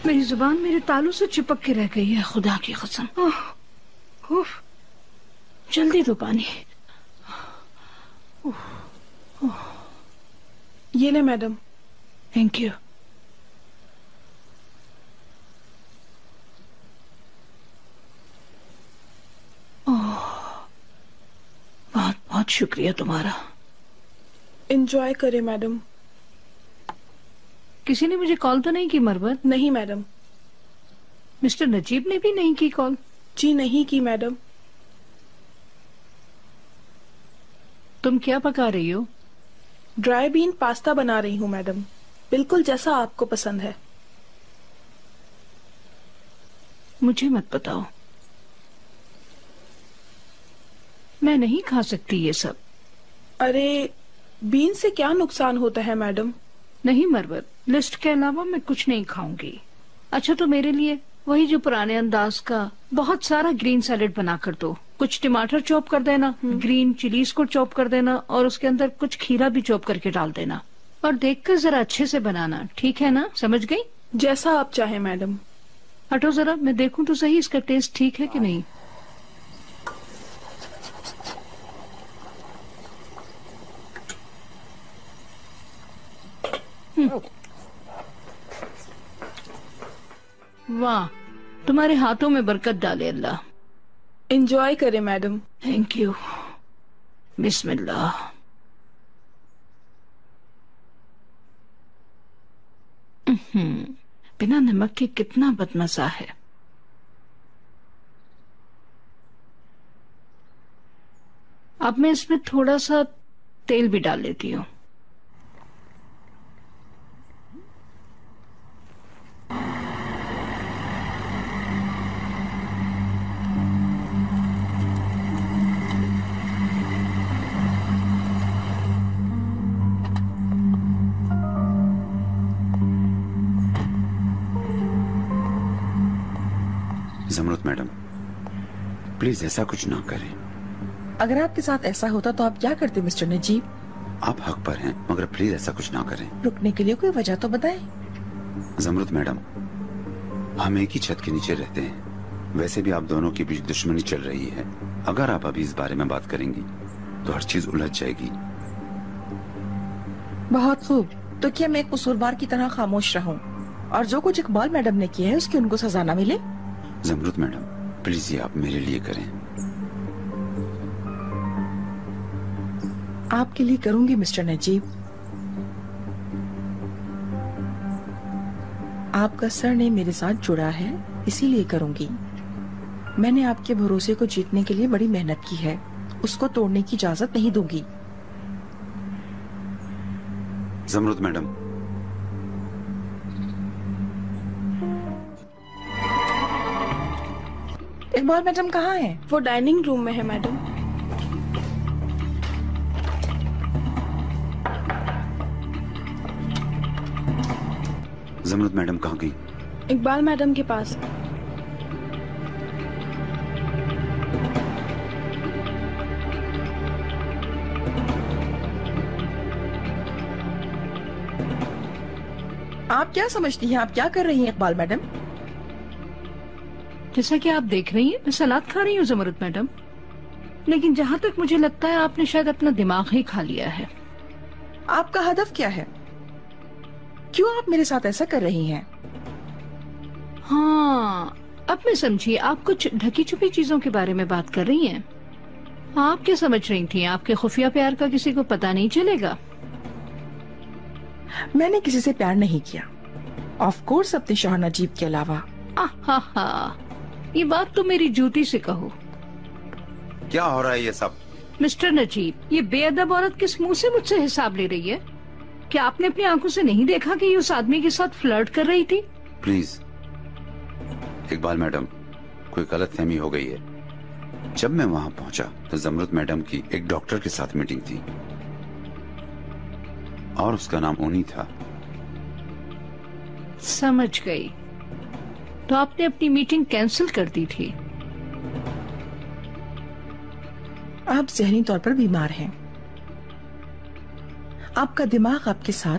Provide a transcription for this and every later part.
मेरी जुबान मेरे तालू से चिपक के रह गई है, खुदा की कसम। जल्दी दो पानी। ये ले मैडम। Thank you. बहुत बहुत शुक्रिया तुम्हारा। एंजॉय करे मैडम। किसी ने मुझे कॉल तो नहीं की मरवत? नहीं मैडम। मिस्टर नजीब ने भी नहीं की कॉल? जी नहीं की मैडम। तुम क्या पका रही हो? ड्राई बीन पास्ता बना रही हूँ मैडम, बिल्कुल जैसा आपको पसंद है। मुझे मत बताओ, मैं नहीं खा सकती ये सब। अरे बीन से क्या नुकसान होता है मैडम? नहीं मरवत, लिस्ट के अलावा मैं कुछ नहीं खाऊंगी। अच्छा तो मेरे लिए वही जो पुराने अंदाज का बहुत सारा ग्रीन सैलेड बना कर दो। कुछ टमाटर चॉप कर देना, ग्रीन चिलीज को चॉप कर देना और उसके अंदर कुछ खीरा भी चॉप करके डाल देना। और देखकर जरा अच्छे से बनाना, ठीक है ना? समझ गई? जैसा आप चाहे मैडम। हटो जरा, मैं देखूं तो सही इसका टेस्ट ठीक है कि नहीं। वाह, तुम्हारे हाथों में बरकत डाले अल्लाह। एंजॉय करे मैडम। Thank you. बिस्मिल्लाह। बिना नमक के कितना बदमजा है। अब मैं इसमें थोड़ा सा तेल भी डाल लेती हूँ। ज़मरुद मैडम, प्लीज ऐसा कुछ ना करें। अगर आपके साथ ऐसा होता तो आप क्या करते मिस्टर नजीब? आप हक पर हैं, मगर प्लीज ऐसा कुछ ना करें। रुकने के लिए कोई वजह तो बताएं। ज़मरुद मैडम, हम एक ही छत के नीचे रहते हैं। वैसे भी आप दोनों के बीच दुश्मनी चल रही है। अगर आप अभी इस बारे में बात करेंगी तो हर चीज उलझ जाएगी। बहुत खूब, तो क्या मैं एक कसूरवार की तरह खामोश रहूं और जो कुछ इकबाल मैडम ने किया है उसकी उनको सजा न मिले? ज़मरुद मैडम, प्लीज ये आप मेरे लिए करें। आपके लिए करूंगी मिस्टर नजीब। आपका सरनेम मेरे साथ जुड़ा है, इसीलिए करूंगी। मैंने आपके भरोसे को जीतने के लिए बड़ी मेहनत की है, उसको तोड़ने की इजाजत नहीं दूंगी। ज़मरुद मैडम, इकबाल मैडम कहाँ हैं? वो डाइनिंग रूम में है मैडम। ज़मरुद मैडम कहाँ गई? इकबाल मैडम के पास। आप क्या समझती हैं, आप क्या कर रही हैं इकबाल मैडम? जैसा कि आप देख रही हैं, मैं सलाद खा रही हूँ ज़मरुद मैडम। लेकिन जहाँ तक मुझे लगता है आपने शायद अपना दिमाग ही खा लिया है। आपका हदफ क्या है? क्यों आप मेरे साथ ऐसा कर रही हैं? हाँ, अब मैं समझी, आप कुछ ढकी छुपी चीजों के बारे में बात कर रही हैं। आप क्या समझ रही थी, आपके खुफिया प्यार का किसी को पता नहीं चलेगा? मैंने किसी से प्यार नहीं किया, ऑफ कोर्स अपने शौहर नजीब के अलावा। आहा, ये बात तो मेरी जूती से कहो। क्या हो रहा है ये सब? मिस्टर नजीब, ये बेअदब औरत किस मुंह से मुझसे हिसाब ले रही है? क्या आपने अपनी आंखों से नहीं देखा कि ये उस आदमी के साथ फ्लर्ट कर रही थी? प्लीज इकबाल मैडम, कोई गलतफहमी हो गई है। जब मैं वहां पहुंचा तो ज़मरुद मैडम की एक डॉक्टर के साथ मीटिंग थी और उसका नाम उनी था। समझ गई, तो आपने अपनी मीटिंग कैंसिल कर दी थी। आप ज़हनी तौर पर बीमार हैं, आपका दिमाग आपके साथ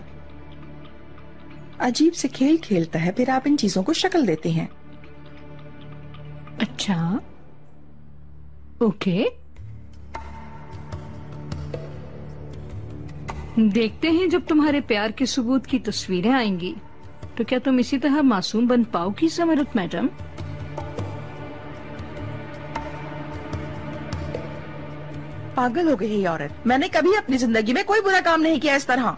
अजीब से खेल खेलता है, फिर आप इन चीजों को शक्ल देते हैं। अच्छा, ओके, देखते हैं जब तुम्हारे प्यार के सबूत की तस्वीरें आएंगी तो क्या तुम इसी तरह मासूम बन पाओगी ज़मरुद मैडम? पागल हो गई है ये औरत। मैंने कभी अपनी जिंदगी में कोई बुरा काम नहीं किया इस तरह।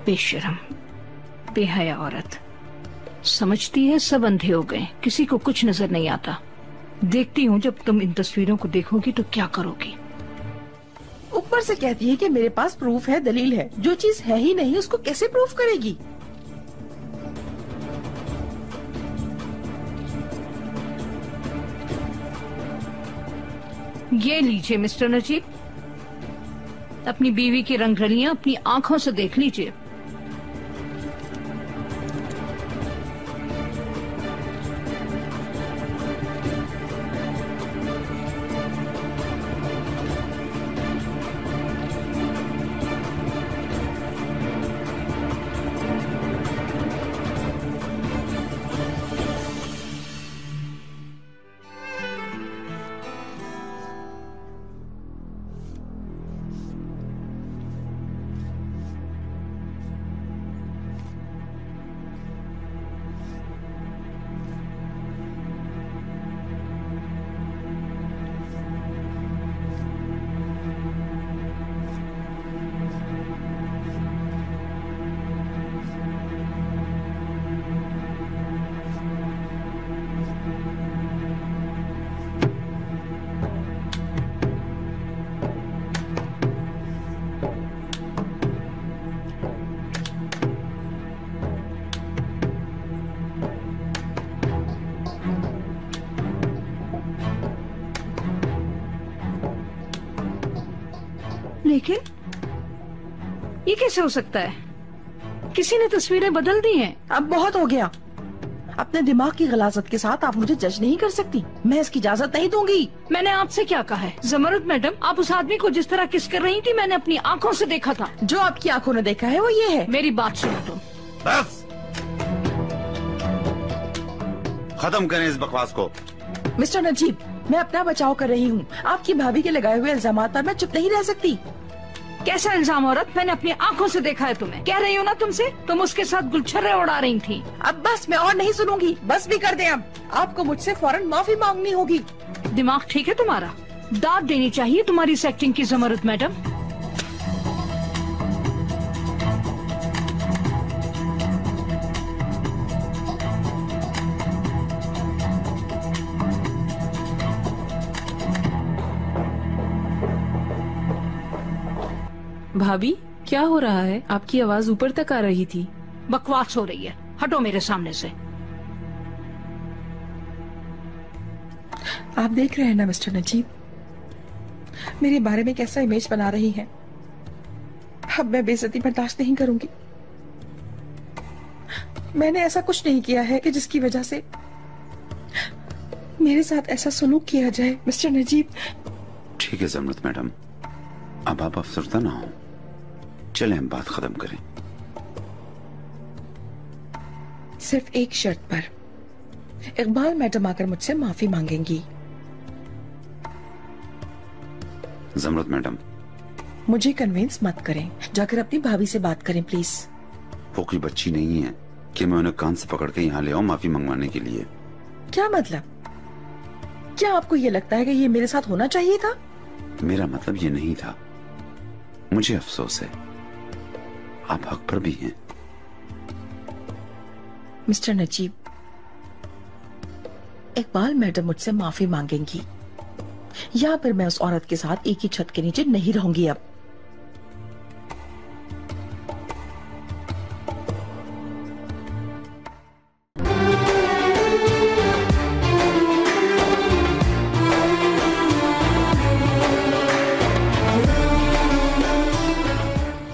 बेशरम, बेहया औरत। समझती है सब अंधे हो गए, किसी को कुछ नजर नहीं आता। देखती हूँ जब तुम इन तस्वीरों को देखोगी तो क्या करोगी। ऊपर से कहती है कि मेरे पास प्रूफ है, दलील है। जो चीज है ही नहीं उसको कैसे प्रूफ करेगी? ये लीजिए मिस्टर नजीब, अपनी बीवी की रंगरलियां अपनी आंखों से देख लीजिए। लेकिन ये कैसे हो सकता है? किसी ने तस्वीरें बदल दी हैं। अब बहुत हो गया। अपने दिमाग की गलाजत के साथ आप मुझे जज नहीं कर सकती। मैं इसकी इजाजत नहीं दूंगी। मैंने आपसे क्या कहा है ज़मरुद मैडम? आप उस आदमी को जिस तरह किस कर रही थी मैंने अपनी आंखों से देखा था। जो आपकी आंखों ने देखा है वो ये है। मेरी बात सुनो तुम। बस खत्म करें इस बकवास को। मिस्टर नजीब, मैं अपना बचाव कर रही हूँ। आपकी भाभी के लगाए हुए इल्जामात पर मैं चुप नहीं रह सकती। कैसा इल्जाम औरत? मैंने अपनी आंखों से देखा है तुम्हें। कह रही हो ना तुमसे, तुम उसके साथ गुलछर्रे उड़ा रही थी। अब बस, मैं और नहीं सुनूंगी। बस भी कर दें अब। आपको मुझसे फौरन माफी मांगनी होगी। दिमाग ठीक है तुम्हारा? दाद देनी चाहिए तुम्हारी इस एक्टिंग की ज़मरुद मैडम। भाभी, क्या हो रहा है? आपकी आवाज ऊपर तक आ रही थी। बकवास हो रही है, हटो मेरे सामने से। आप देख रहे हैं ना मिस्टर नजीब, मेरे बारे में कैसा इमेज बना रही हैं। अब मैं बेइज्जती बर्दाश्त नहीं करूंगी। मैंने ऐसा कुछ नहीं किया है कि जिसकी वजह से मेरे साथ ऐसा सलूक किया जाए मिस्टर नजीब। ठीक है ज़मरुद मैडम, अब आप अफसरदा ना हो। चलें हम बात खत्म करें। सिर्फ एक शर्त पर। इकबाल मैडम आकर मुझसे माफी मांगेंगी। ज़मरुद मैडम, मुझे कन्विंस मत करें। जाकर अपनी भाभी से बात करें प्लीज। वो कोई बच्ची नहीं है कि मैं उन्हें कान से पकड़ के यहाँ ले आऊं माफी मंगवाने के लिए। क्या मतलब? क्या आपको ये लगता है कि ये मेरे साथ होना चाहिए था? मेरा मतलब ये नहीं था। मुझे अफसोस है, आप हक पर भी हैं। मिस्टर नजीब, इकबाल मैडम मुझसे माफी मांगेंगी या फिर मैं उस औरत के साथ एक ही छत के नीचे नहीं रहूंगी अब।